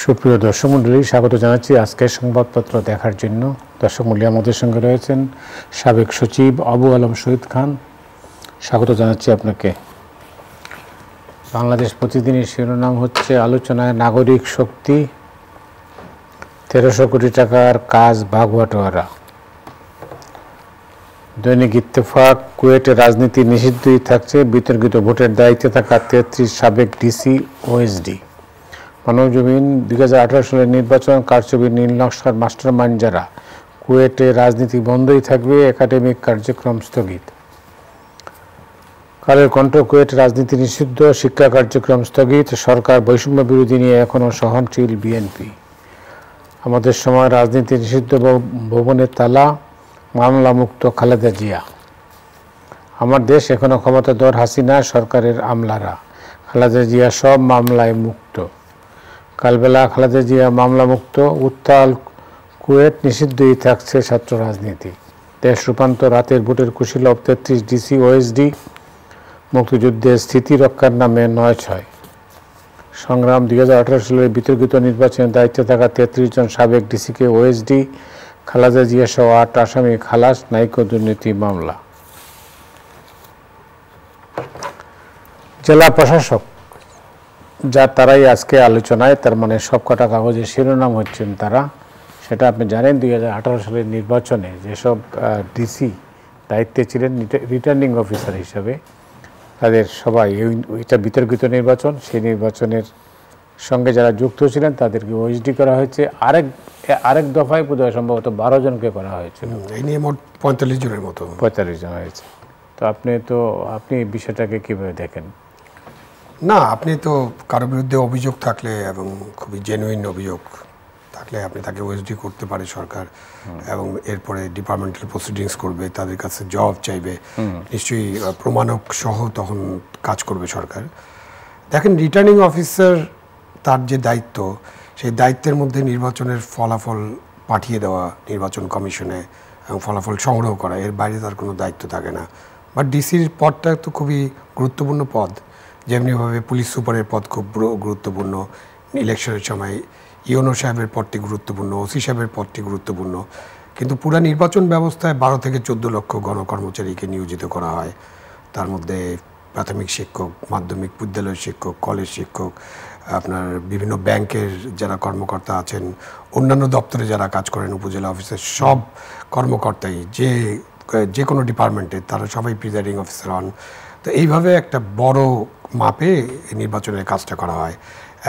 সুপ্রিয় দর্শক মণ্ডলী, স্বাগত জানাচ্ছি আজকের সংবাদপত্র দেখার জন্য। দর্শক মণ্ডলী, আমাদের সঙ্গে রয়েছেন সাবেক সচিব আবু আলম শহীদ খান। স্বাগত জানাচ্ছি আপনাকে। বাংলাদেশ প্রতিদিনের শিরোনাম হচ্ছে আলোচনায় নাগরিক শক্তি, 1300 কোটি টাকার কাজ ভাগ-বাটোয়ারা। দৈনিক ইত্তেফাক, কুয়েটে রাজনীতি নিষিদ্ধই থাকছে, বিতর্কিত ভোটের দায়িত্বে থাকা 33 সাবেক ডিসি ওএসডি। মানবজমিন, 2018 সালের নির্বাচন কারচুপির নীল নকশার মাস্টারমাইন্ড যারা, কুয়েটে রাজনীতি বন্ধই থাকবে, একাডেমিক কার্যক্রম স্থগিত। কালের কণ্ঠ, কুয়েট রাজনীতি নিষিদ্ধ, শিক্ষা কার্যক্রম স্থগিত, সরকার বৈষম্য বিরোধী নিয়ে এখনও সহনশীল বিএনপি। আমাদের সময় রাজনীতি নিষিদ্ধ ভবনের তালা, মামলা মুক্ত খালেদা জিয়া। আমার দেশ এখনও ক্ষমতাধর হাসিনা সরকারের আমলারা, খালেদা জিয়া সব মামলায় মুক্ত। কালবেলা খালেদা জিয়া মামলা মুক্ত, উত্তাল কুয়েট, নিষিদ্ধই থাকছে ছাত্র রাজনীতি। দেশ রূপান্তর, রাতের ভোটের কুশীলভ 33 ডিসি ওএসডি, মুক্তিযুদ্ধের স্থিতি রক্ষার নামে 9-6 সংগ্রাম। 2018 সালের বিতর্কিত নির্বাচনের দায়িত্বে থাকা 33 জন সাবেক ডিসিকে ওএসডি, খালেদা জিয়া সহ 8 আসামি খালাস, নাইকো দুর্নীতি মামলা। জেলা প্রশাসক যা তারাই আজকে আলোচনায়, তার মানে সবকটা কাগজের শিরোনাম হচ্ছেন তারা। সেটা আপনি জানেন, 2018 সালের নির্বাচনে যেসব ডিসি দায়িত্বে ছিলেন রিটার্নিং অফিসার হিসাবে, তাদের সবাই এটা বিতর্কিত নির্বাচন, সেই নির্বাচনের সঙ্গে যারা যুক্ত ছিলেন তাদেরকে ওএসডি করা হয়েছে। আরেক দফায় বোধহয় সম্ভবত 12 জনকে করা হয়েছিল। এই নিয়ে মোট 45 জনের মতো 45 জন হয়েছে। তো আপনি বিষয়টাকে কীভাবে দেখেন? না, আপনি তো কারোর বিরুদ্ধে অভিযোগ থাকলে এবং খুবই জেনুইন অভিযোগ থাকলে আপনি তাকে ওএসডি করতে পারে সরকার, এবং এরপরে ডিপার্টমেন্টাল প্রসিডিংস করবে, তাদের কাছে জবাব চাইবে, নিশ্চয়ই প্রমাণক সহ তখন কাজ করবে সরকার। দেখেন, রিটার্নিং অফিসার তার যে দায়িত্ব, সেই দায়িত্বের মধ্যে নির্বাচনের ফলাফল পাঠিয়ে দেওয়া নির্বাচন কমিশনে এবং ফলাফল সংগ্রহ করা, এর বাইরে তার কোনো দায়িত্ব থাকে না। বাট ডিসির পদটা তো খুবই গুরুত্বপূর্ণ পদ, যেমনিভাবে পুলিশ সুপারের পদ খুব গুরুত্বপূর্ণ, ইলেকশনের সময় ইওনো সাহেবের পদটি গুরুত্বপূর্ণ, ওসি সাহেবের পদটি গুরুত্বপূর্ণ। কিন্তু পুরো নির্বাচন ব্যবস্থায় 12 থেকে 14 লক্ষ গণকর্মচারীকে নিয়োজিত করা হয়। তার মধ্যে প্রাথমিক শিক্ষক, মাধ্যমিক বিদ্যালয়ের শিক্ষক, কলেজ শিক্ষক, আপনার বিভিন্ন ব্যাংকের যারা কর্মকর্তা আছেন, অন্যান্য দপ্তরে যারা কাজ করেন, উপজেলা অফিসের সব কর্মকর্তাই যে কোনো ডিপার্টমেন্টের, তারা সবাই প্রিজাইডিং অফিসার হন। তো এইভাবে একটা বড় মাপে নির্বাচনের কাজটা করা হয়,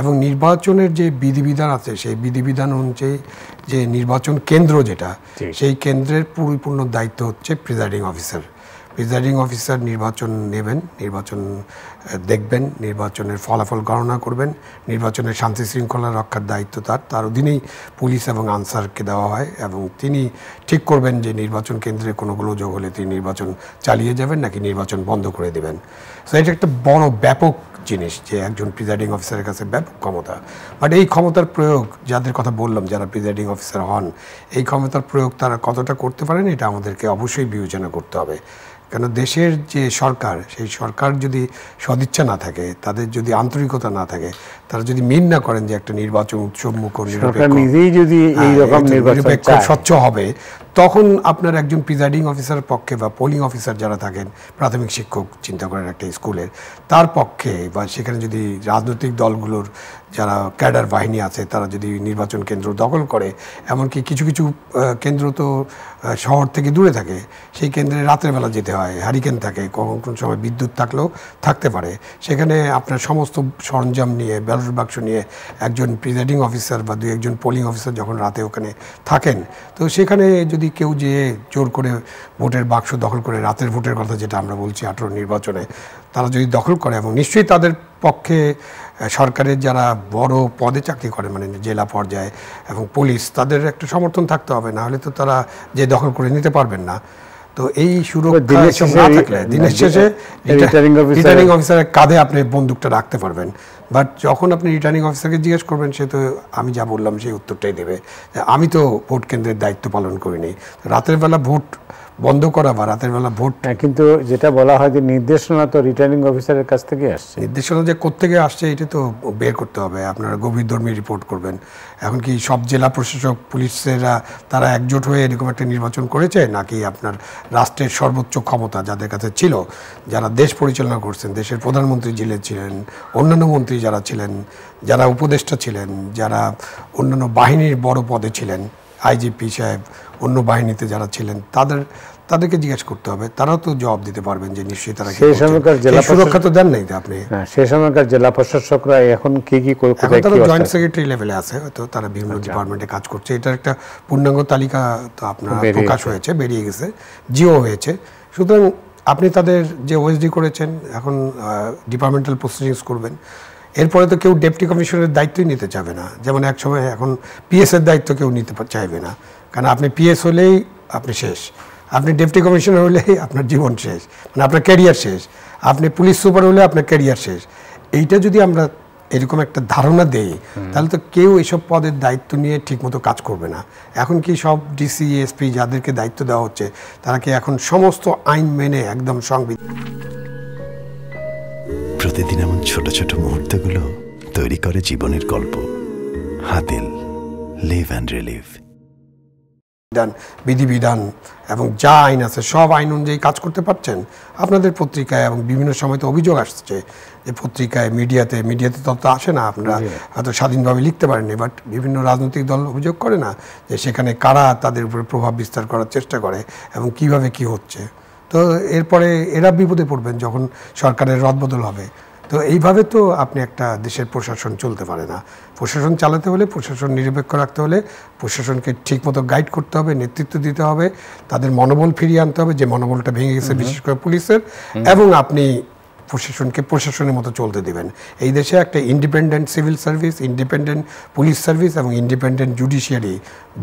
এবং নির্বাচনের যে বিধিবিধান আছে সেই বিধিবিধান অনুযায়ী যে নির্বাচন কেন্দ্র যেটা, সেই কেন্দ্রের পরিপূর্ণ দায়িত্ব হচ্ছে প্রিজাইডিং অফিসার। প্রিজাইডিং অফিসার নির্বাচন নেবেন, নির্বাচন দেখবেন, নির্বাচনের ফলাফল গণনা করবেন, নির্বাচনের শান্তি শৃঙ্খলা রক্ষার দায়িত্ব তার অধীনেই পুলিশ এবং আনসারকে দেওয়া হয়, এবং তিনি ঠিক করবেন যে নির্বাচন কেন্দ্রে কোনো গোলযোগ হলে তিনি নির্বাচন চালিয়ে যাবেন নাকি নির্বাচন বন্ধ করে দেবেন। সো এটা একটা বড় ব্যাপক জিনিস যে একজন প্রিজাইডিং অফিসারের কাছে ব্যাপক ক্ষমতা। বাট এই ক্ষমতার প্রয়োগ, যাদের কথা বললাম যারা প্রিজাইডিং অফিসার হন, এই ক্ষমতার প্রয়োগ তারা কতটা করতে পারেন এটা আমাদেরকে অবশ্যই বিবেচনা করতে হবে। কেন দেশের যে সরকার, সেই সরকার যদি সদিচ্ছা না থাকে, তাদের যদি আন্তরিকতা না থাকে, তারা যদি মেন না করেন যে একটা নির্বাচন উৎসবমুখর, নিরপেক্ষ, স্বচ্ছ হবে, তখন আপনার একজন প্রিজাইডিং অফিসারের পক্ষে বা পোলিং অফিসার যারা থাকেন, প্রাথমিক শিক্ষক চিন্তা করেন একটা স্কুলের, তার পক্ষে বা সেখানে যদি রাজনৈতিক দলগুলোর যারা ক্যাডার বাহিনী আছে তারা যদি নির্বাচন কেন্দ্র দখল করে, এমনকি কিছু কিছু কেন্দ্র তো শহর থেকে দূরে থাকে, সেই কেন্দ্রে রাতের বেলা যেতে হয়, হারিকেন থাকে, কোন সময় বিদ্যুৎ থাকলেও থাকতে পারে, সেখানে আপনার সমস্ত সরঞ্জাম নিয়ে, ব্যালট বাক্স নিয়ে একজন প্রিজাইডিং অফিসার বা 2-1 পোলিং অফিসার যখন রাতে ওখানে থাকেন, তো সেখানে যদি কেউ যেয়ে জোর করে ভোটের বাক্স দখল করে, রাতের ভোটের কথা যেটা আমরা বলছি 18 নির্বাচনে, তারা যদি দখল করে, এবং নিশ্চয়ই তাদের পক্ষে সরকারের যারা বড় পদে চাকরি করে, মানে জেলা পর্যায়ে এবং পুলিশ, তাদের একটা সমর্থন থাকতে হবে, না হলে তো তারা যে দখল করে নিতে পারবেন না। তো এই সুরক্ষা না থাকলে দিনের শেষে রিটার্নিং অফিসারের কাঁধে আপনি বন্দুকটা রাখতে পারবেন। বাট যখন আপনি রিটার্নিং অফিসারকে জিজ্ঞেস করবেন, সে তো আমি যা বললাম সেই উত্তরটাই দেবে, আমি তো ভোট কেন্দ্রের দায়িত্ব পালন করিনি। রাতের বেলা ভোট বন্ধ করা বা রাতের বেলা ভোট। কিন্তু যেটা বলা হয় যে নির্দেশনা তো রিটার্নিং অফিসারের কাছ থেকে আসছে, নির্দেশনা যে কোত্থেকে আসছে এটা তো বের করতে হবে। আপনারা গভীরধর্মী রিপোর্ট করবেন। এখন কি সব জেলা প্রশাসক পুলিশেরা তারা একজোট হয়ে এরকম একটা নির্বাচন করেছে, নাকি আপনার রাষ্ট্রের সর্বোচ্চ ক্ষমতা যাদের কাছে ছিল, যারা দেশ পরিচালনা করছেন, দেশের প্রধানমন্ত্রী ছিলেন, অন্যান্য মন্ত্রী যারা ছিলেন, যারা উপদেষ্টা ছিলেন, যারা অন্যান্য বাহিনীর বড় পদে ছিলেন, আইজিপি সাহেব, অন্য বাহিনীতে যারা ছিলেন, তাদেরকে জিজ্ঞেস করতে হবে। তারাও তো জবাব দিতে পারবেন যে নিশ্চয়ই তারা সেই সময়কার জেলা সুরক্ষা তো দেন নাই আপনি। সেই সময়কার জেলা প্রশাসকরা এখন কি তারা জয়েন্ট সেক্রেটারি লেভেলে আছে, হয়তো তারা বিভিন্ন ডিপার্টমেন্টে কাজ করছে। এটার একটা পূর্ণাঙ্গ তালিকা তো আপনার প্রকাশ হয়েছে, বেরিয়ে গেছে, জিও হয়েছে। সুতরাং আপনি তাদের যে ওএসডি করেছেন, এখন ডিপার্টমেন্টাল প্রসিডিংস করবেন। এরপরে তো কেউ ডেপুটি কমিশনের দায়িত্বই নিতে চাবে না। যেমন এক সময় এখন পিএস এর দায়িত্ব কেউ নিতে চাইবে না, কারণ আপনি পিএস হলেই আপনি শেষ, আপনি ডেপুটি কমিশনার হলেই আপনার জীবন শেষ, মানে আপনার ক্যারিয়ার শেষ, আপনি পুলিশ সুপার হলে আপনার ক্যারিয়ার শেষ। এইটা যদি আমরা এরকম একটা ধারণা দেই, তাহলে তো কেউ এইসব পদের দায়িত্ব নিয়ে ঠিকমতো কাজ করবে না। এখন কি সব ডিসি এসপি যাদেরকে দায়িত্ব দেওয়া হচ্ছে, তারা কি এখন সমস্ত আইন মেনে একদম সংবিধান? প্রতিদিন এমন ছোট ছোট মুহূর্তগুলো তৈরি করে জীবনের গল্প। Hatil, live and relive. বিধিবিধান এবং যা আইন আছে সব আইন অনুযায়ী কাজ করতে পারছেন? আপনাদের পত্রিকায় এবং বিভিন্ন সময় তো অভিযোগ আসছে যে পত্রিকায়, মিডিয়াতে তত আসে না, আপনারা হয়তো স্বাধীনভাবে লিখতে পারেননি, বাট বিভিন্ন রাজনৈতিক দল অভিযোগ করে না যে সেখানে কারা তাদের উপরে প্রভাব বিস্তার করার চেষ্টা করে এবং কিভাবে কি হচ্ছে। তো এরপরে এরা বিপদে পড়বেন যখন সরকারের রদবদল হবে। তো এইভাবে তো আপনি একটা দেশের প্রশাসন চলতে পারে না। প্রশাসন চালাতে হলে, প্রশাসন নিরপেক্ষ রাখতে হলে প্রশাসনকে ঠিকমতো গাইড করতে হবে, নেতৃত্ব দিতে হবে, তাদের মনোবল ফিরিয়ে আনতে হবে, যে মনোবলটা ভেঙে গেছে বিশেষ করে পুলিশের, এবং আপনি প্রশাসনকে প্রশাসনের মতো চলতে দেবেন। এই দেশে একটা independent civil service, independent police service এবং ইন্ডিপেন্ডেন্ট জুডিশিয়ারি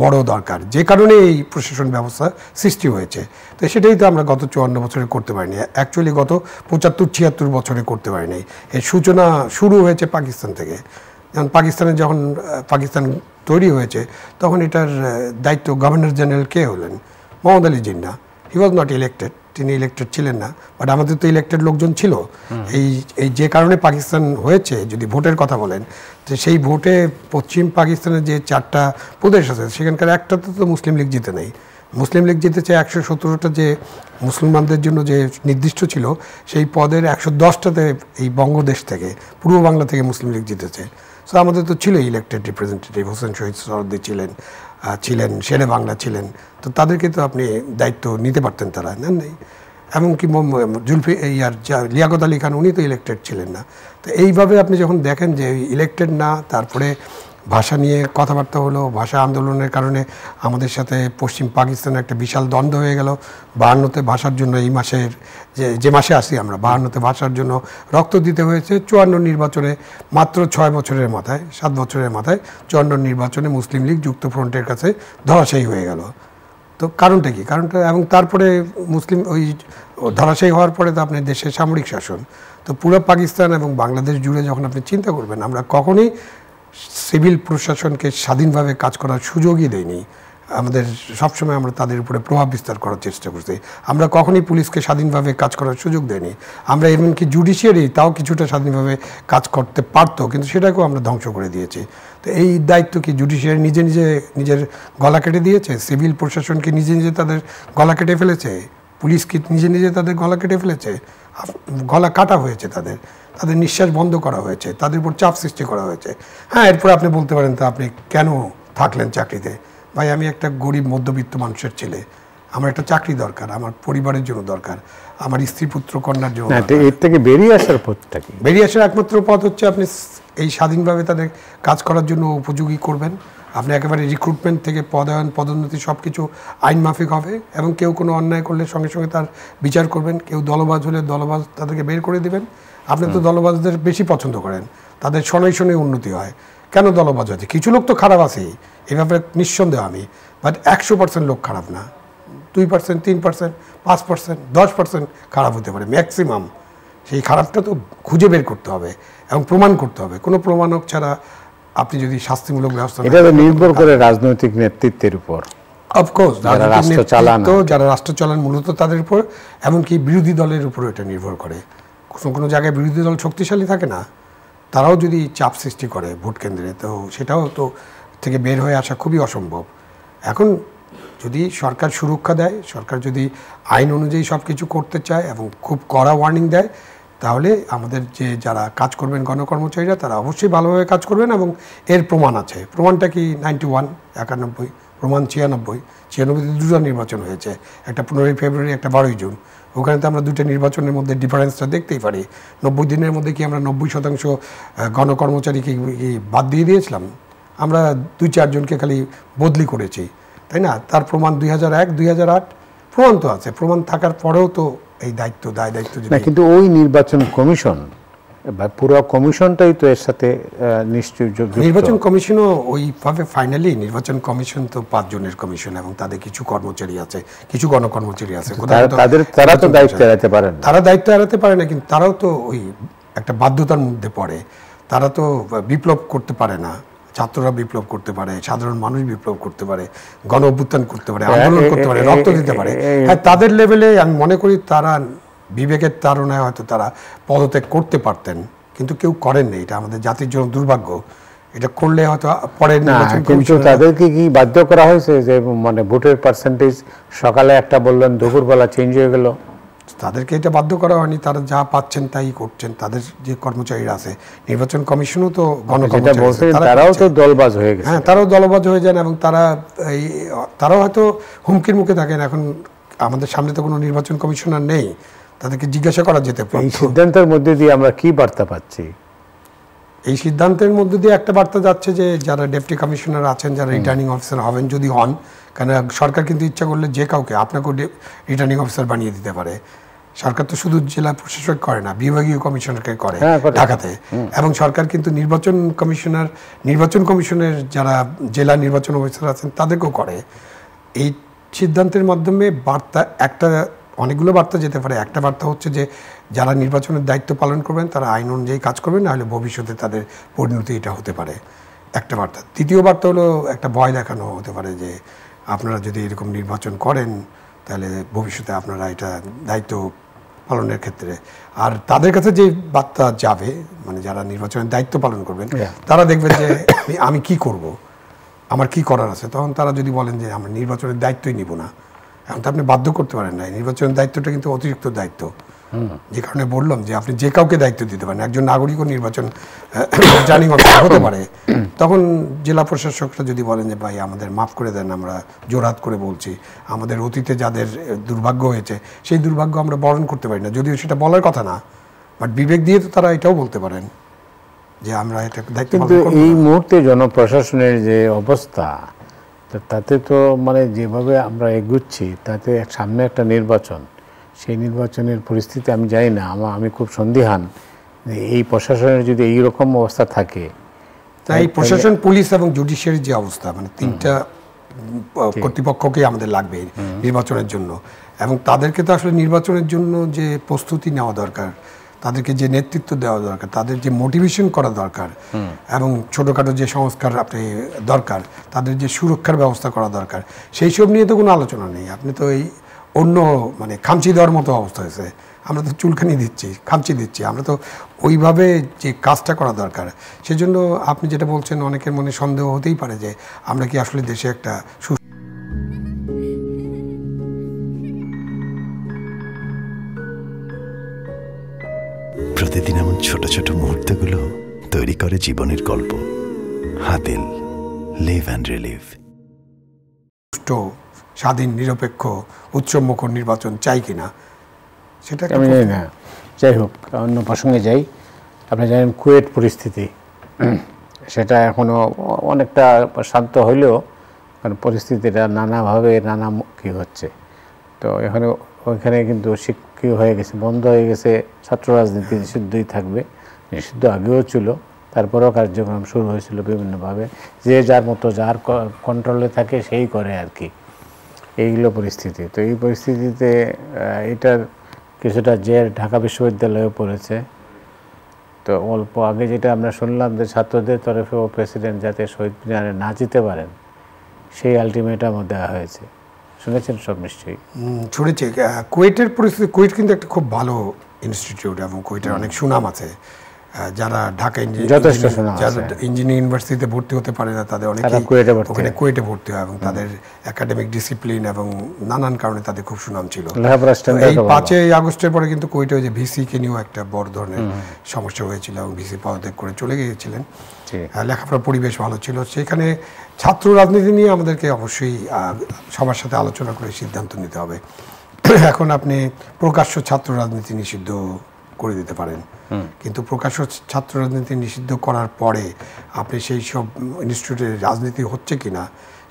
বড় দরকার, যে কারণে এই প্রশাসন ব্যবস্থা সৃষ্টি হয়েছে। তো সেটাই তো আমরা গত 54 বছরে করতে পারিনি, অ্যাকচুয়ালি গত 75-76 বছরে করতে পারিনি। এর সূচনা শুরু হয়েছে পাকিস্তান থেকে। যেমন যখন পাকিস্তান তৈরি হয়েছে, তখন এটার দায়িত্ব গভর্নর জেনারেল কে হলেন? মোহাম্মদ আলী জিন্নাহ। হি ওয়াজ নট ইলেক্টেড, তিনি ইলেক্টেড ছিলেন না, বাট আমাদের তো ইলেক্টেড লোকজন ছিল। এই যে কারণে পাকিস্তান হয়েছে, যদি ভোটের কথা বলেন, তো সেই ভোটে পশ্চিম পাকিস্তানের যে 4টা প্রদেশ আছে, সেখানকার একটাতে তো মুসলিম লীগ জিতে নেই। মুসলিম লীগ জিতেছে 117টা, যে মুসলমানদের জন্য যে নির্দিষ্ট ছিল, সেই পদের 110টাতে এই বঙ্গদেশ থেকে, পূর্ব বাংলা থেকে মুসলিম লীগ জিতেছে। সো আমাদের তো ছিল ইলেক্টেড রিপ্রেজেন্টেটিভ, হোসেন শহীদ সোহরাওয়ার্দী ছিলেন, শেরে বাংলা ছিলেন। তো তাদেরকে তো আপনি দায়িত্ব নিতে পারতেন, তারা নেন নাই। এমনকি লিয়াকত আলী খান, উনি তো ইলেক্টেড ছিলেন না। তো এইভাবে আপনি যখন দেখেন যে ইলেক্টেড না, তারপরে ভাষা নিয়ে কথাবার্তা হলো, ভাষা আন্দোলনের কারণে আমাদের সাথে পশ্চিম পাকিস্তানের একটা বিশাল দ্বন্দ্ব হয়ে গেল। 52তে ভাষার জন্য, এই মাসের যে মাসে আসি আমরা, 52তে ভাষার জন্য রক্ত দিতে হয়েছে। 54 নির্বাচনে মাত্র 7 বছরের মাথায় 54 নির্বাচনে মুসলিম লীগ যুক্তফ্রন্টের কাছে ধরাশায়ী হয়ে গেল। তো কারণটা কি? কারণটা, এবং তারপরে মুসলিম ওই ধরাশায়ী হওয়ার পরে তো আপনার দেশে সামরিক শাসন। তো পুরো পাকিস্তান এবং বাংলাদেশ জুড়ে যখন আপনি চিন্তা করবেন, আমরা কখনোই সিভিল প্রশাসনকে স্বাধীনভাবে কাজ করার সুযোগই দেয়নি। আমাদের সবসময় আমরা তাদের উপরে প্রভাব বিস্তার করার চেষ্টা করছি। আমরা কখনোই পুলিশকে স্বাধীনভাবে কাজ করার সুযোগ দেয়নি। আমরা এমনকি জুডিশিয়ারি তাও কিছুটা স্বাধীনভাবে কাজ করতে পারতো, কিন্তু সেটাকেও আমরা ধ্বংস করে দিয়েছি। তো এই দায়িত্ব কি জুডিশিয়ারি নিজের গলা কেটে দিয়েছে? সিভিল প্রশাসনকে নিজে তাদের গলা কেটে ফেলেছে? পুলিশ কি নিজে তাদের গলা কেটে ফেলেছে? গলা কাটা হয়েছে, তাদের নিঃশ্বাস বন্ধ করা হয়েছে, তাদের উপর চাপ সৃষ্টি করা হয়েছে। হ্যাঁ, এরপরে আপনি বলতে পারেন, তো আপনি কেন থাকলেন চাকরিতে? ভাই, আমি একটা গরিব মধ্যবিত্ত মানুষের ছেলে, আমার একটা চাকরি দরকার, আমার পরিবারের জন্য দরকার, আমার স্ত্রী পুত্র কন্যার জন্য। এর থেকে বেরিয়ে আসার পথটা কি? বেরিয়ে আসার একমাত্র পথ হচ্ছে আপনি এই স্বাধীনভাবে তাদের কাজ করার জন্য উপযোগী করবেন। আপনি একেবারে রিক্রুটমেন্ট থেকে পদায়ন, পদোন্নতি সব কিছু আইন মাফিক হবে, এবং কেউ কোনো অন্যায় করলে সঙ্গে সঙ্গে তার বিচার করবেন। কেউ দলবাজ হলে তাদেরকে বের করে দেবেন। আপনি তো দলবাজদের বেশি পছন্দ করেন, তাদের শনৈ উন্নতি হয়। কেন দলবাজ আছে? কিছু লোক তো খারাপ আছেই, এ ব্যাপারে নিঃসন্দেহ আমি, বাট 100% লোক খারাপ না। 2%, 3%, 5%, 10% খারাপ হতে পারে ম্যাক্সিমাম। সেই খারাপটা তো খুঁজে বের করতে হবে এবং প্রমাণ করতে হবে। কোনো প্রমাণক ছাড়া আপনি যদি শাস্তিমূলক ব্যবস্থা, এটা নির্ভর করে রাজনৈতিক নেতৃত্বের উপর। অফকোর্স যারা রাষ্ট্র চালান, যারা রাষ্ট্র চালান মূলত তাদের উপর, এমনকি বিরোধী দলের উপর এটা নির্ভর করে। কোনো জায়গায় বিরোধী দল শক্তিশালী থাকে না, তারাও যদি চাপ সৃষ্টি করে ভোট কেন্দ্রে, তো সেটাও তো থেকে বের হয়ে আসা খুবই অসম্ভব। এখন যদি সরকার সুরক্ষা দেয়, সরকার যদি আইন অনুযায়ী সব কিছু করতে চায় এবং খুব কড়া ওয়ার্নিং দেয়, তাহলে আমাদের যে যারা কাজ করবেন গণকর্মচারীরা, তারা অবশ্যই ভালোভাবে কাজ করবেন। এবং এর প্রমাণ আছে। প্রমাণটা কি? 91, 91, প্রমাণ 96। 96তে দুটো নির্বাচন হয়েছে, একটা 15 ফেব্রুয়ারি, একটা 12 জুন। ওখানে তো আমরা দুটো নির্বাচনের মধ্যে ডিফারেন্সটা দেখতেই পারি। 90 দিনের মধ্যে কি আমরা 90% গণকর্মচারীকে বাদ দিয়ে দিয়েছিলাম? আমরা 2-4 জনকে খালি বদলি করেছি, তাই না? তার প্রমাণ 2001, 2008 প্রমাণ তো আছে। প্রমাণ থাকার পরেও তো এই দায়িত্ব না, কিন্তু ওই নির্বাচন কমিশন বা পুরো কমিশনটাই তো এর সাথে নিশ্চয়ই যুক্ত। নির্বাচন কমিশনও ওইভাবে ফাইনালি নির্বাচন কমিশন তো 5 জনের কমিশন, এবং তাদের কিছু কর্মচারী আছে, কিছু গণকর্মচারী আছে। তারা তো দায়িত্ব এড়াতে পারে না। তারা দায়িত্ব এড়াতে পারে না, কিন্তু তারাও তো ওই একটা বাধ্যতার মধ্যে পড়ে। তারা তো বিপ্লব করতে পারে না। ছাত্ররা বিপ্লব করতে পারে, সাধারণ মানুষ বিপ্লব করতে পারে, গণ অভ্যুত্থান করতে পারে, আন্দোলন করতে পারে, রক্ত দিতে পারে। হ্যাঁ, তাদের লেভেলে আমি মনে করি তারা বিবেকের তাড়নায় হয়তো তারা পদত্যাগ করতে পারতেন, কিন্তু কেউ করেননি। এটা আমাদের জাতির জন্য দুর্ভাগ্য। এটা করলে হয়তো পরের নির্বাচন। কিন্তু তাদেরকে কি বাধ্য করা হয়েছে যে মানে ভোটের পার্সেন্টেজ সকালে একটা বললেন, দুপুরবেলা চেঞ্জ হয়ে গেল? তাদেরকে এটা বাধ্য করা হয়নি। তারা যা পাচ্ছেন তাই করছেন। তাদের যে কর্মচারীরা আছে, নির্বাচন কমিশনও তো গণকর্মচারী, তারাও তো দলবাজ হয়ে গেছে। হ্যাঁ, তারাও দলবাজ হয়ে যান, এবং তারাও হয়তো হুমকির মুখে থাকেন। এখন আমাদের সামনে তো কোনো নির্বাচন কমিশনার নেই, তাদেরকে জিজ্ঞাসা করা যেতে পারে। এই সিদ্ধান্তের মধ্যে দিয়ে আমরা কি বার্তা পাচ্ছি? এই সিদ্ধান্তের মধ্যে দিয়ে একটা বার্তা যাচ্ছে যে যারা ডেপুটি কমিশনার আছেন, যারা রিটার্নিং অফিসার হবেন, যদি হন, কারণ সরকার কিন্তু ইচ্ছা করলে যে কাউকে আপনাকেও রিটার্নিং অফিসার বানিয়ে দিতে পারে। সরকার তো শুধু জেলা প্রশাসক করে না, বিভাগীয় কমিশনারকে করে ঢাকাতে। এবং সরকার কিন্তু নির্বাচন কমিশনের যারা জেলা নির্বাচন অফিসার আছেন তাদেরকেও করে। এই সিদ্ধান্তের মাধ্যমে অনেকগুলো বার্তা যেতে পারে। একটা বার্তা হচ্ছে যে যারা নির্বাচনের দায়িত্ব পালন করবেন তারা আইন অনুযায়ী কাজ করবেন, নাহলে ভবিষ্যতে তাদের পরিণতি এটা হতে পারে, একটা বার্তা। দ্বিতীয় বার্তা হলো একটা ভয় দেখানো হতে পারে যে আপনারা যদি এরকম নির্বাচন করেন তাহলে ভবিষ্যতে আপনারা এটা দায়িত্ব পালনের ক্ষেত্রে, আর তাদের কাছে যে বার্তা যাবে, মানে যারা নির্বাচনের দায়িত্ব পালন করবেন, তারা দেখবেন যে আমি কি করব, আমার কি করার আছে। তখন তারা যদি বলেন যে আমরা নির্বাচনের দায়িত্বই নিব না, এখন তো আপনি বাধ্য করতে পারেন না। নির্বাচনের দায়িত্বটা কিন্তু অতিরিক্ত দায়িত্ব, যে কারণে বললাম যে আপনি যে কাউকে দায়িত্ব দিতে পারেন। একজন নাগরিকও নির্বাচন জানি হতে পারে। তখন জেলা প্রশাসকরা যদি বলেন যে ভাই আমাদের মাফ করে দেন, আমরা জোরহাত করে বলছি, আমাদের অতীতে যাদের দুর্ভাগ্য হয়েছে সেই দুর্ভাগ্য আমরা বরণ করতে পারি না, যদিও সেটা বলার কথা না, বাট বিবেক দিয়ে তো তারা এটাও বলতে পারেন যে আমরা এটা দায়িত্ব। কিন্তু এই মুহূর্তে জনপ্রশাসনের যে অবস্থা, তাতে তো মানে যেভাবে আমরা এগুচ্ছি, তাতে সামনে একটা নির্বাচন, সেই নির্বাচনের পরিস্থিতি আমি জানি না। আমি খুব সন্দিহান যে এই প্রশাসনের যদি এইরকম অবস্থা থাকে। তাই প্রশাসন, পুলিশ এবং জুডিশিয়ারির যে অবস্থা, মানে তিনটা কর্তৃপক্ষকেই আমাদের লাগবে নির্বাচনের জন্য, এবং তাদেরকে তো আসলে নির্বাচনের জন্য যে প্রস্তুতি নেওয়া দরকার, তাদেরকে যে নেতৃত্ব দেওয়া দরকার, তাদের যে মোটিভেশন করা দরকার, এবং ছোটোখাটো যে সংস্কার আপনি দরকার, তাদের যে সুরক্ষার ব্যবস্থা করা দরকার, সেই সব নিয়ে তো কোনো আলোচনা নেই। আপনি তো এই অন্য মানে খামচি দেওয়ার মতো অবস্থা হয়েছে। আমরা তো চুলখানি দিচ্ছি, খামচি দিচ্ছি, আমরা তো ওইভাবে যে কাজটা করা দরকার। সেজন্য আপনি যেটা বলছেন, অনেকের মনে সন্দেহ হতেই পারে যে আমরা কি আসলে দেশে একটা প্রতিদিন এমন ছোট ছোট মুহূর্তগুলো তৈরি করে জীবনের গল্প। Hatil, live and relive. সুষ্ঠু, স্বাধীন, নিরপেক্ষ, উৎসবমুখর নির্বাচন চাই কিনা সেটা আমি জানি না। যাই হোক, অন্য প্রসঙ্গে যাই। আপনি জানেন কুয়েট পরিস্থিতি, সেটা এখনও অনেকটা শান্ত হইলেও কারণ পরিস্থিতিটা নানাভাবে নানামুখী হচ্ছে। তো এখানে ওইখানে কিন্তু শিক্ষিত হয়ে গেছে, বন্ধ হয়ে গেছে। ছাত্র রাজনীতি নিষিদ্ধই থাকবে, নিষিদ্ধ আগেও ছিল, তারপরেও কার্যক্রম শুরু হয়েছিল বিভিন্নভাবে। যে যার মতো যার কন্ট্রোলে থাকে সেই করে আর কি, এইগুলো পরিস্থিতি। তো এই পরিস্থিতিতে এটার কিছুটা জের ঢাকা বিশ্ববিদ্যালয়েও পড়েছে। তো অল্প আগে যেটা আমরা শুনলাম যে ছাত্রদের তরফেও প্রেসিডেন্ট যাতে শহীদ মিনারে না যেতে পারেন, সেই আলটিমেটাম দেওয়া হয়েছে, শুনেছেন সব নিশ্চয়ই। শুনেছি। কুয়েটের পরিস্থিতি, কুয়েট কিন্তু একটা খুব ভালো ইনস্টিটিউট এবং কুয়েটের অনেক সুনাম আছে। যারা ঢাকা ইঞ্জিনিয়ারিং ইউনিভার্সিটিতে ভর্তি হতে পারে না তাদের অনেকেই ওখানে কুয়েটে ভর্তি হয় এবং তাদের একাডেমিক ডিসিপ্লিন এবং নানান কারণে তাদের খুব সুনাম ছিল। এই 5ই আগস্টের পরে কিন্তু কুয়েটে ওই যে ভিসিকে নিয়েও একটা বড় ধরনের সমস্যা হয়েছিল এবং ভিসি পদত্যাগ করে চলে গিয়েছিলেন। লেখাপড়ার পরিবেশ ভালো ছিল। সেখানে ছাত্র রাজনীতি নিয়ে আমাদেরকে অবশ্যই সবার সাথে আলোচনা করে সিদ্ধান্ত নিতে হবে। এখন আপনি প্রকাশ্য ছাত্র রাজনীতি নিষিদ্ধ করে দিতে পারেন, কিন্তু প্রকাশ্য ছাত্র রাজনীতি নিষিদ্ধ করার পরে আপনি সেই সব ইনস্টিটিউটে রাজনীতি হচ্ছে কিনা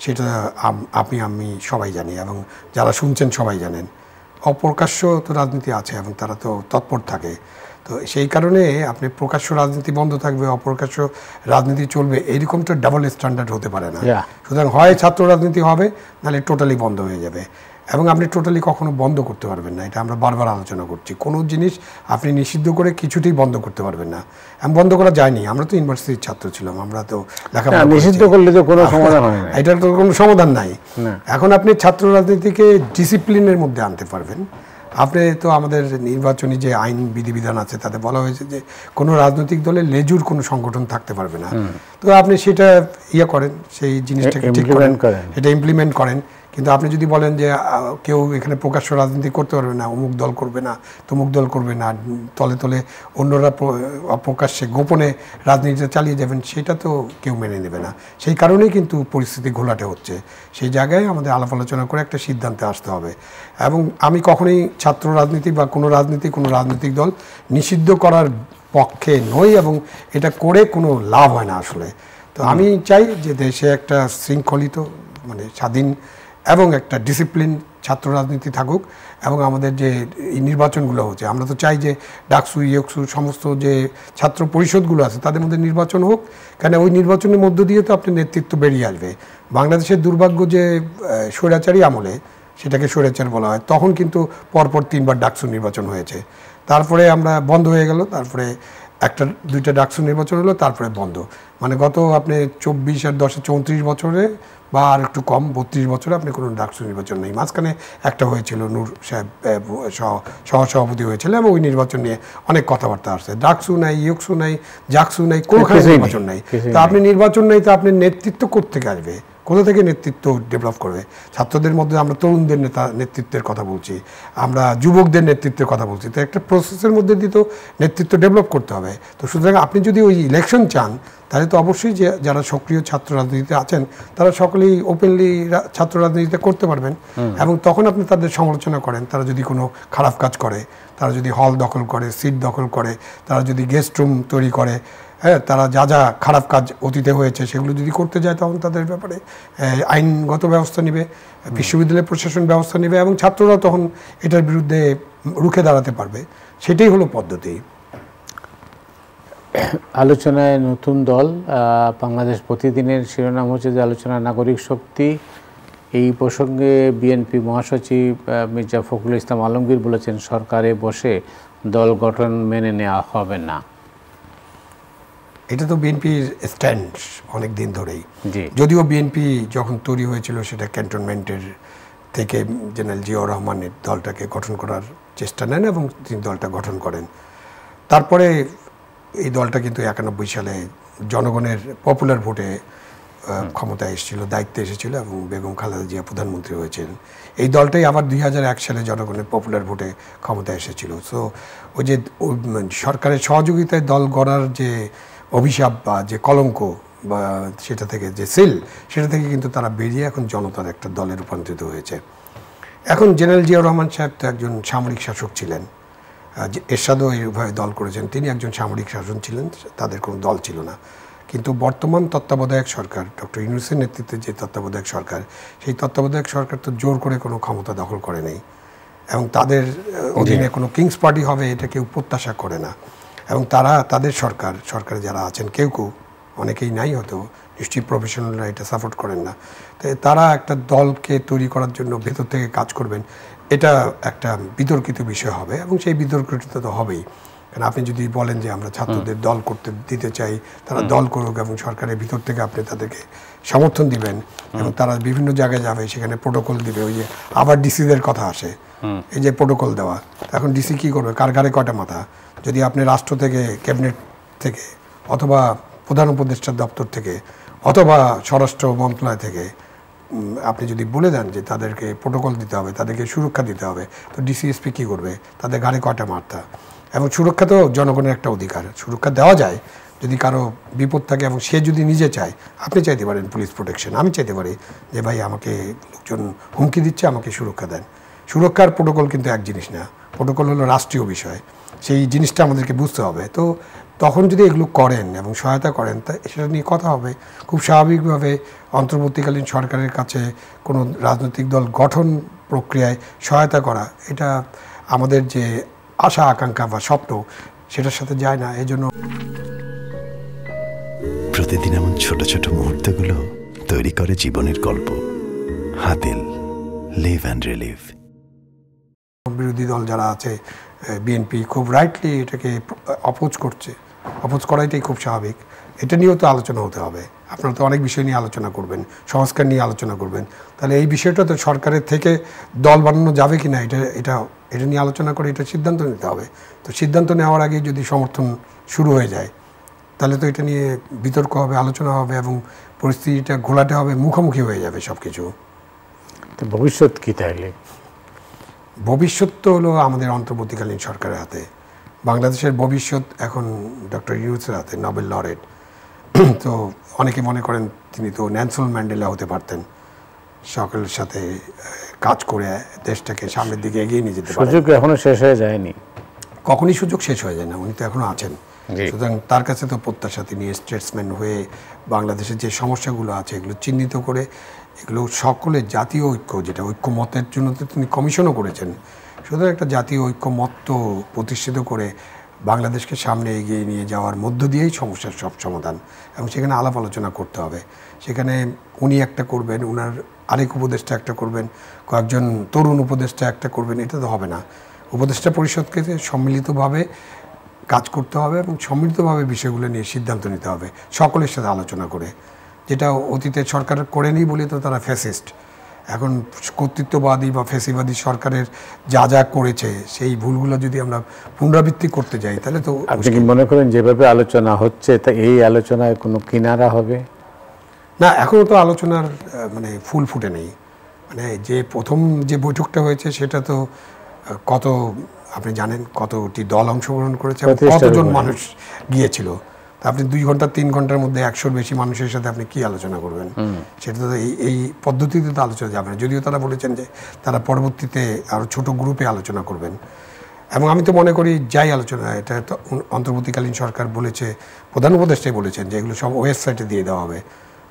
সেটা আমি সবাই জানি এবং যারা শুনছেন সবাই জানেন। অপ্রকাশ্য তো রাজনীতি আছে এবং তারা তো তৎপর থাকে। তো সেই কারণে আপনি প্রকাশ্য রাজনীতি বন্ধ থাকবে, অপ্রকাশ্য রাজনীতি চলবে, এইরকম তো ডাবল স্ট্যান্ডার্ড হতে পারে না। সুতরাং হয় ছাত্র রাজনীতি হবে, নাহলে টোটালি বন্ধ হয়ে যাবে। এবং আপনি টোটালি কখনো বন্ধ করতে পারবেন না, এটা আমরা বারবার আলোচনা করছি। কোনো জিনিস আপনি নিষিদ্ধ করে কিছুতেই বন্ধ করতে পারবেন না, এবং বন্ধ করা যায়নি। আমরা তো ইউনিভার্সিটির ছাত্র ছিলাম, আমরা তো লেখাপড়া নিষিদ্ধ করলে তো কোনো সমাধান হয় না, এটার তো কোনো সমাধান নাই। এখন আপনি ছাত্র রাজনীতিকে ডিসিপ্লিনের মধ্যে আনতে পারবেন। আপনি তো আমাদের নির্বাচনী যে আইন বিধিবিধান আছে তাতে বলা হয়েছে যে কোনো রাজনৈতিক দলের লেজুর কোনো সংগঠন থাকতে পারবে না। তো আপনি সেটা করেন, সেই জিনিসটাকে ঠিক করেন, সেটা ইমপ্লিমেন্ট করেন। কিন্তু আপনি যদি বলেন যে কেউ এখানে প্রকাশ্য রাজনীতি করতে পারবে না, অমুক দল করবে না, তমুক দল করবে না, তলে তলে অন্যরা প্রকাশ্যে গোপনে রাজনীতিটা চালিয়ে যাবেন, সেটা তো কেউ মেনে নেবে না। সেই কারণেই কিন্তু পরিস্থিতি ঘোলাটে হচ্ছে। সেই জায়গায় আমাদের আলাপ আলোচনা করে একটা সিদ্ধান্তে আসতে হবে। এবং আমি কখনোই ছাত্র রাজনীতি বা কোনো রাজনৈতিক দল নিষিদ্ধ করার পক্ষে নই, এবং এটা করে কোনো লাভ হয় না আসলে। তো আমি চাই যে দেশে একটা শৃঙ্খলিত, মানে স্বাধীন এবং একটা ডিসিপ্লিন ছাত্র রাজনীতি থাকুক। এবং আমাদের যে নির্বাচনগুলো হচ্ছে, আমরা তো চাই যে ডাকসু, ইয়কসু সমস্ত যে ছাত্র পরিষদগুলো আছে তাদের মধ্যে নির্বাচন হোক, কারণ ওই নির্বাচনের মধ্য দিয়ে তো আপনার নেতৃত্ব বেরিয়ে আসবে। বাংলাদেশের দুর্ভাগ্য যে স্বৈরাচারী আমলে, সেটাকে স্বৈরাচার বলা হয়, তখন কিন্তু পরপর 3বার ডাকসু নির্বাচন হয়েছে। তারপরে আমরা বন্ধ হয়ে গেল, তারপরে 1-2টা ডাকসু নির্বাচন হলো, তারপরে বন্ধ। মানে গত আপনি 24 আর 10 34 বছরে বা আর একটু কম 32 বছরে আপনি কোনো ডাকসু নির্বাচন নেই। মাঝখানে একটা হয়েছিল, নূর সাহেব সহসভাপতি হয়েছিল, এবং ওই নির্বাচন নিয়ে অনেক কথাবার্তা আসছে। ডাকসু নাই, ইয়কসু নাই, জাকসু নাই, কোনোখানে নির্বাচন নাই। তো আপনি নির্বাচন নেই, তো আপনি নেতৃত্ব কোত্থেকে আসবে, কোথা থেকে নেতৃত্ব ডেভেলপ করবে? ছাত্রদের মধ্যে আমরা তরুণদের নেতৃত্বের কথা বলছি, আমরা যুবকদের নেতৃত্বের কথা বলছি। তো একটা প্রসেসের মধ্যে দিয়ে তো নেতৃত্ব ডেভেলপ করতে হবে। তো সুতরাং আপনি যদি ওই ইলেকশন চান, তাহলে তো অবশ্যই যে যারা সক্রিয় ছাত্র রাজনীতিতে আছেন তারা সকলেই ওপেনলি ছাত্র রাজনীতিতে করতে পারবেন, এবং তখন আপনি তাদের সমালোচনা করেন। তারা যদি কোনো খারাপ কাজ করে, তারা যদি হল দখল করে, সিট দখল করে, তারা যদি গেস্ট রুম তৈরি করে, হ্যাঁ, তারা যা খারাপ কাজ অতীতে হয়েছে সেগুলো যদি করতে যায়, তখন তাদের ব্যাপারে আইনগত ব্যবস্থা নেবে, বিশ্ববিদ্যালয় প্রশাসন ব্যবস্থা নেবে, এবং ছাত্ররাও তখন এটার বিরুদ্ধে রুখে দাঁড়াতে পারবে। সেটাই হলো পদ্ধতি। আলোচনায় নতুন দল, বাংলাদেশ প্রতিদিনের শিরোনাম হচ্ছে যে আলোচনা নাগরিক শক্তি। এই প্রসঙ্গে বিএনপি মহাসচিব মির্জা ফখরুল ইসলাম আলমগীর বলেছেন, সরকারে বসে দল গঠন মেনে নেওয়া হবে না। এটা তো বিএনপির স্ট্যান্ড অনেক দিন ধরেই। যদিও বিএনপি যখন তৈরি হয়েছিল সেটা ক্যান্টনমেন্টের থেকে জেনারেল জিয়াউর রহমানের দলটাকে গঠন করার চেষ্টা নেন এবং তিনি দলটা গঠন করেন। তারপরে এই দলটা কিন্তু 91 সালে জনগণের পপুলার ভোটে ক্ষমতায় এসেছিল, দায়িত্বে এসেছিল, এবং বেগম খালেদা জিয়া প্রধানমন্ত্রী হয়েছিলেন। এই দলটাই আবার 2001 সালে জনগণের পপুলার ভোটে ক্ষমতায় এসেছিল। সো ওই যে সরকারের সহযোগিতায় দল গড়ার যে অভিশাপ বা যে কলঙ্ক বা সেটা থেকে যে সিল, সেটা থেকে কিন্তু তারা বেরিয়ে এখন জনতার একটা দলে রূপান্তরিত হয়েছে। এখন জেনারেল জিয়াউর রহমান সাহেব তো একজন সামরিক শাসক ছিলেন, এরশাদও এইভাবে দল করেছেন, তিনি একজন সামরিক শাসন ছিলেন, তাদের কোনো দল ছিল না। কিন্তু বর্তমান তত্ত্বাবধায়ক সরকার, ডক্টর ইউনূসের নেতৃত্বে যে তত্ত্বাবধায়ক সরকার, সেই তত্ত্বাবধায়ক সরকার তো জোর করে কোনো ক্ষমতা দখল করে নেই, এবং তাদের অধীনে কোনো কিংস পার্টি হবে এটা কেউ প্রত্যাশা করে না। এবং তারা তাদের সরকারে যারা আছেন, কেউ অনেকেই নাই, হয়তো নিশ্চয়ই প্রফেশনালরা এটা সাপোর্ট করেন না। তো তারা একটা দলকে তৈরি করার জন্য ভেতর থেকে কাজ করবেন, এটা একটা বিতর্কিত বিষয় হবে, এবং সেই বিতর্কিত তো হবেই। কারণ আপনি যদি বলেন যে আমরা ছাত্রদের দল করতে দিতে চাই, তারা দল করুক এবং সরকারের ভিতর থেকে আপনি তাদেরকে সমর্থন দিবেন এবং তারা বিভিন্ন জায়গায় যাবে, সেখানে প্রোটোকল দিবে। ওই যে আবার ডিসিদের কথা আসে, এই যে প্রোটোকল দেওয়া, এখন ডিসি কী করবে, কার ঘাড়ে কয়টা মাথা? যদি আপনি রাষ্ট্র থেকে, ক্যাবিনেট থেকে, অথবা প্রধান উপদেষ্টার দপ্তর থেকে, অথবা স্বরাষ্ট্র মন্ত্রণালয় থেকে আপনি যদি বলে দেন যে তাদেরকে প্রোটোকল দিতে হবে, তাদেরকে সুরক্ষা দিতে হবে, তো ডিসিএসপি কী করবে? তাদের ঘাড়ে কয়টা মাথা? এবং সুরক্ষা তো জনগণের একটা অধিকার, সুরক্ষা দেওয়া যায় যদি কারো বিপদ থাকে এবং সে যদি নিজে চায়। আপনি চাইতে পারেন পুলিশ প্রোটেকশন, আমি চাইতে পারি যে ভাই আমাকে লোকজন হুমকি দিচ্ছে, আমাকে সুরক্ষা দেন। সুরক্ষার প্রোটোকল কিন্তু এক জিনিস না, প্রোটোকল হলো রাষ্ট্রীয় বিষয়, সেই জিনিসটা আমাদেরকে বুঝতে হবে। তো তখন যদি এগুলো করেন এবং সহায়তা করেন, তা সেটা নিয়ে কথা হবে। খুব স্বাভাবিকভাবে অন্তর্বর্তীকালীন সরকারের কাছে কোনো রাজনৈতিক দল গঠন প্রক্রিয়ায় সহায়তা করা, এটা আমাদের যে আশা আকাঙ্ক্ষা বা স্বপ্ন, সেটার সাথে যায় না। এই জন্য প্রতিদিন এমন ছোট ছোট মুহূর্তগুলো তৈরি করে জীবনের গল্প। Hatil, live and relive. বিরোধী দল যারা আছে, বিএনপি খুব রাইটলি এটাকে অপোজ করছে। অপোজ করাইটাই খুব স্বাভাবিক। এটা নিয়েও তো আলোচনা হতে হবে। আপনারা তো অনেক বিষয় নিয়ে আলোচনা করবেন, সংস্কার নিয়ে আলোচনা করবেন। তাহলে এই বিষয়টা তো সরকারের থেকে দল বানানো যাবে কি না, এটা নিয়ে আলোচনা করে এটা সিদ্ধান্ত নিতে হবে। তো সিদ্ধান্ত নেওয়ার আগে যদি সমর্থন শুরু হয়ে যায়, তাহলে তো এটা নিয়ে বিতর্ক হবে, আলোচনা হবে এবং পরিস্থিতিটা ঘোলাটে হবে, মুখোমুখি হয়ে যাবে সব কিছু। তো ভবিষ্যৎ কী তাইলে? ভবিষ্যৎ তো হলো আমাদের অন্তর্বর্তীকালীন সরকারের হাতে। বাংলাদেশের ভবিষ্যৎ এখন ডক্টর ইউনূসের হাতে, নোবেল লরেট। তো অনেকে মনে করেন তিনি তো নেলসন ম্যান্ডেলা হতে পারতেন, সকলের সাথে কাজ করে দেশটাকে সামনের দিকে এগিয়ে নিয়ে যেতে পারেন। সুযোগ এখনো শেষ হয়ে যায়নি, কখনই সুযোগ শেষ হয়ে যায় না, উনি তো এখনো আছেন। সুতরাং তার কাছে তো প্রত্যাশা, তিনি স্টেটসম্যান হয়ে বাংলাদেশের যে সমস্যাগুলো আছে এগুলো চিহ্নিত করে, এগুলো সকলের জাতীয় ঐক্য, যেটা ঐক্যমতের জন্য তো তিনি কমিশনও করেছেন। সুতরাং একটা জাতীয় ঐক্যমত প্রতিষ্ঠিত করে বাংলাদেশকে সামনে এগিয়ে নিয়ে যাওয়ার মধ্য দিয়েই সমস্যার সব সমাধান, এবং সেখানে আলাপ আলোচনা করতে হবে। সেখানে উনি একটা করবেন, উনার আরেক উপদেষ্টা একটা করবেন, কয়েকজন তরুণ উপদেষ্টা একটা করবেন, এটা তো হবে না। উপদেষ্টা পরিষদকে সম্মিলিতভাবে কাজ করতে হবে এবং সম্মিলিতভাবে বিষয়গুলো নিয়ে সিদ্ধান্ত নিতে হবে, সকলের সাথে আলোচনা করে। যেটা অতীতে সরকার করেনি বলে তো তারা ফ্যাসিস্ট। এখন কর্তৃত্ববাদী বা ফ্যাসিবাদী সরকারের যা যা করেছে সেই ভুলগুলো যদি আমরা পুনরাবৃত্তি করতে যাই, তাহলে তো। আপনি কি মনে করেন যেভাবে আলোচনা হচ্ছে তা এই আলোচনায় কোনো কিনারা হবে? না, এখনও তো আলোচনার মানে ফুল ফুটে নেই। মানে যে প্রথম যে বৈঠকটা হয়েছে সেটা তো কত, আপনি জানেন কতটি দল অংশগ্রহণ করেছে, কতজন মানুষ গিয়েছিল। তা আপনি 2 ঘন্টা 3 ঘন্টার মধ্যে 100-র বেশি মানুষের সাথে আপনি কি আলোচনা করবেন? সেটা তো এই পদ্ধতিতে তো আলোচনা যাবে না। যদিও তারা বলেছেন যে তারা পরবর্তীতে আরও ছোট গ্রুপে আলোচনা করবেন। এবং আমি তো মনে করি যাই আলোচনা, এটা তো অন্তর্বর্তীকালীন সরকার বলেছে, প্রধান উপদেষ্টাই বলেছেন যে এগুলো সব ওয়েবসাইটে দিয়ে দেওয়া হবে।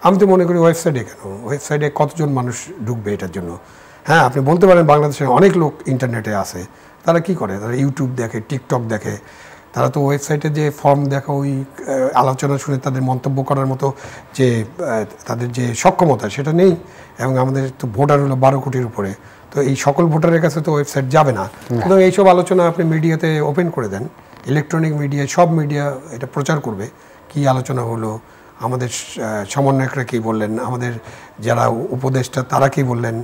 আমি তো মনে করি ওয়েবসাইটে কেন, ওয়েবসাইটে কতজন মানুষ ঢুকবে এটার জন্য? হ্যাঁ, আপনি বলতে পারেন বাংলাদেশে অনেক লোক ইন্টারনেটে আছে, তারা কি করে? তারা ইউটিউব দেখে, টিকটক দেখে। তারা তো ওয়েবসাইটে যে ফর্ম দেখা, ওই আলোচনা শুনে তাদের মন্তব্য করার মতো যে তাদের যে সক্ষমতা সেটা নেই। এবং আমাদের তো ভোটার হলো 12 কোটির উপরে, তো এই সকল ভোটারের কাছে তো ওয়েবসাইট যাবে না। সুতরাং এইসব আলোচনা আপনি মিডিয়াতে ওপেন করে দেন, ইলেকট্রনিক মিডিয়া, সব মিডিয়া এটা প্রচার করবে কি আলোচনা হলো, আমাদের সমন্বয়করা কী বললেন, আমাদের যারা উপদেষ্টা তারা কি বললেন,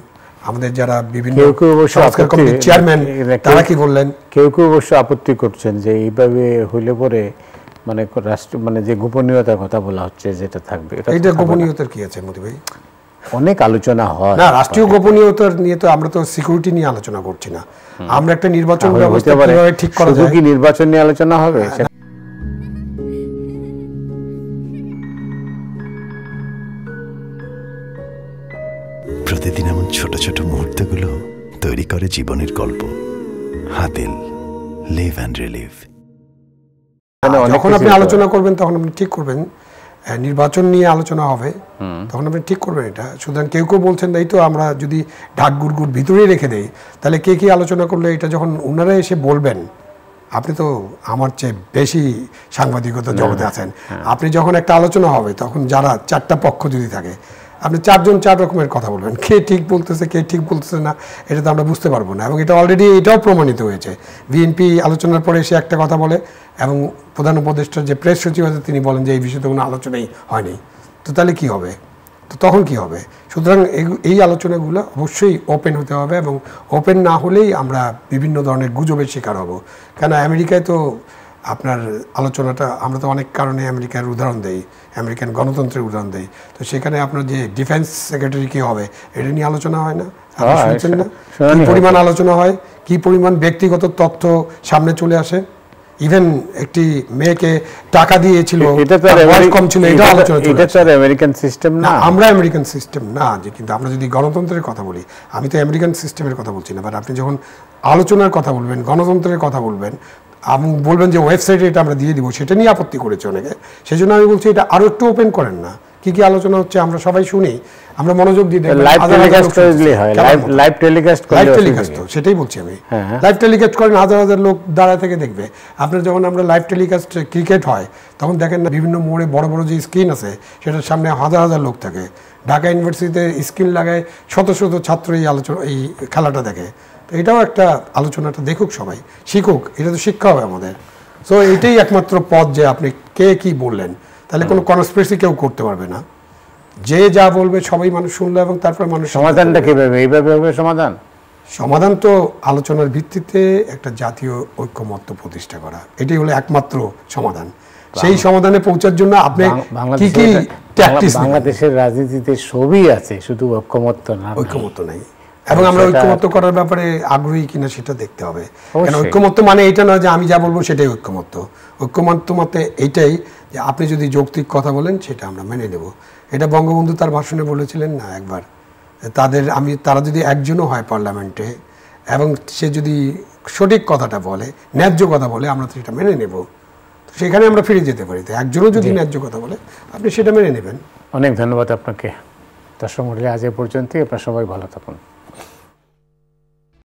আমাদের যারা বিভিন্ন সংস্কার কমিটির চেয়ারম্যান তারা কি বললেন। কেউ কেউ অবশ্য আপত্তি করছেন যে এইভাবে হইলে পরে মানে রাষ্ট্র, মানে যে গোপনীয়তার কথা বলা হচ্ছে যেটা থাকবে, এইটা গোপনীয়তার কি আছে মোদি ভাই? অনেক আলোচনা হয় না, রাষ্ট্রীয় গোপনীয়তার নিয়ে তো আমরা তো সিকিউরিটি নিয়ে আলোচনা করছি না। আমরা একটা নির্বাচন ব্যবস্থা কিভাবে ঠিক করা যায়, কি নির্বাচন নিয়ে আলোচনা হবে? প্রতিদিন এমন ছোট ছোট মুহূর্তগুলো তৈরি করে জীবনের গল্প। Hatil, live and relive. যখন আপনি আলোচনা করবেন তখন আপনি ঠিক করবেন, নির্বাচন নিয়ে আলোচনা হবে, তখন আপনি ঠিক করবেন এটা। সুতরাং কেউ কেউ বলছেন এই তো আমরা যদি ঢাক গুড়গুড় ভিতরেই রেখে দেই, তাহলে কে কী আলোচনা করলে এটা যখন ওনারা এসে বলবেন, আপনি তো আমার চেয়ে বেশি সাংবাদিকতা জগতে আছেন, আপনি যখন একটা আলোচনা হবে তখন যারা 4টা পক্ষ যদি থাকে, আপনি 4 জন 4 রকমের কথা বলবেন, কে ঠিক বলতেছে কে ঠিক বলতেছে না এটা তো আমরা বুঝতে পারবো না। এবং এটা অলরেডি এটাও প্রমাণিত হয়েছে, বিএনপি আলোচনার পরে এসে একটা কথা বলে এবং প্রধান উপদেষ্টার যে প্রেস সচিব আছে তিনি বলেন যে এই বিষয়তে কোনো আলোচনাই হয়নি। তো তাহলে কি হবে, তো তখন কি হবে? সুতরাং এই আলোচনাগুলো অবশ্যই ওপেন হতে হবে, এবং ওপেন না হলেই আমরা বিভিন্ন ধরনের গুজবের শিকার হব। কেন আমেরিকায় তো আপনার আলোচনাটা, আমরা তো অনেক কারণে আমেরিকার উদাহরণ দেই, আমেরিকান গণতন্ত্রের উদাহরণ দেই, তো সেখানে আপনার যে ডিফেন্স সেক্রেটারি কি হবে এটা নিয়ে আলোচনা হয় না? শুনছেন না কি পরিমাণ আলোচনা হয়, কি পরিমাণ ব্যক্তিগত তথ্য সামনে চলে আসে। ইভেন একটি মেয়েকে টাকা দিয়েছিল, বয়স কম ছিল, এটা আলোচনা চলে। এটা তো আমেরিকান সিস্টেম না, আমরা আমেরিকান সিস্টেম না যে, কিন্তু আমরা যদি গণতন্ত্রের কথা বলি, আমি তো আমেরিকান সিস্টেমের কথা বলছি না, বাট আপনি যখন আলোচনার কথা বলবেন, গণতন্ত্রের কথা বলবেন, আপনি বলবেন যে ওয়েবসাইটে এটা আমরা দিয়ে দিব, সেটা নিয়ে আপত্তি করেছে অনেকে। সেই জন্য আমি বলছি এটা আরো একটু ওপেন করেন না, কি কি আলোচনা হচ্ছে আমরা সবাই শুনি, আমরা মনোযোগ দিয়ে দেখব। লাইভ টেলিকাস্ট করলে হয়, লাইভ টেলিকাস্ট করলে, লাইভ টেলিকাস্ট তো সেটাই বলছি আমি। লাইভ টেলিকাস্ট করেন, হাজার হাজার লোক দাঁড়া থেকে দেখবে। আপনার যখন আমরা লাইভ টেলিকাস্ট ক্রিকেট হয় তখন দেখেন না বিভিন্ন মোড়ে বড় বড় যে স্ক্রিন আছে সেটার সামনে হাজার হাজার লোক থাকে। ঢাকা ইউনিভার্সিটিতে স্ক্রিন লাগায় শত শত ছাত্র এই আলোচনা, এই খেলাটা দেখে। তো এটাও একটা আলোচনাটা দেখুক, সবাই শিখুক, এটা তো শিক্ষা হবে আমাদের। সো এটাই একমাত্র পথ যে আপনি কে কি বললেন, তাহলে কোনো কনস্পিরেসি কেউ করতে পারবে না। যে যা বলবে সবাই মানুষ শুনলো, এবং তারপর মানুষ সমাধানটা কিভাবে, এইভাবে হবে সমাধান? সমাধান তো আলোচনার ভিত্তিতে একটা জাতীয় ঐক্যমত্য প্রতিষ্ঠা করা, এটাই হলো একমাত্র সমাধান। সেই সমাধানে পৌঁছার জন্য আপনি কি কি ট্যাকটিক্স, বাংলাদেশের রাজনীতিতে সবই আছে, শুধু ঐক্যমত্য না, ঐক্যমত্য নাই। এবং আমরা ঐক্যমত্য করার ব্যাপারে আগ্রহী কিনা সেটা দেখতে হবে। কারণ ঐক্যমত্য মানে এটা নয় যে আমি যা বলবো সেটাই ঐক্যমত্য। ঐক্যমত্য মতে এইটাই যে আপনি যদি যৌক্তিক কথা বলেন সেটা আমরা মেনে নেব। এটা বঙ্গবন্ধু তার ভাষণে বলেছিলেন না একবার, তারা যদি একজনও হয় পার্লামেন্টে এবং সে যদি সঠিক কথাটা বলে, ন্যায্য কথা বলে, আমরা তো সেটা মেনে নেব। তো সেখানে আমরা ফিরে যেতে পারি। তো একজনও যদি ন্যায্য কথা বলে আপনি সেটা মেনে নেবেন। অনেক ধন্যবাদ আপনাকে। দর্শক মণ্ডলী, আজ এ পর্যন্তই। আপনারা সবাই ভালো থাকুন।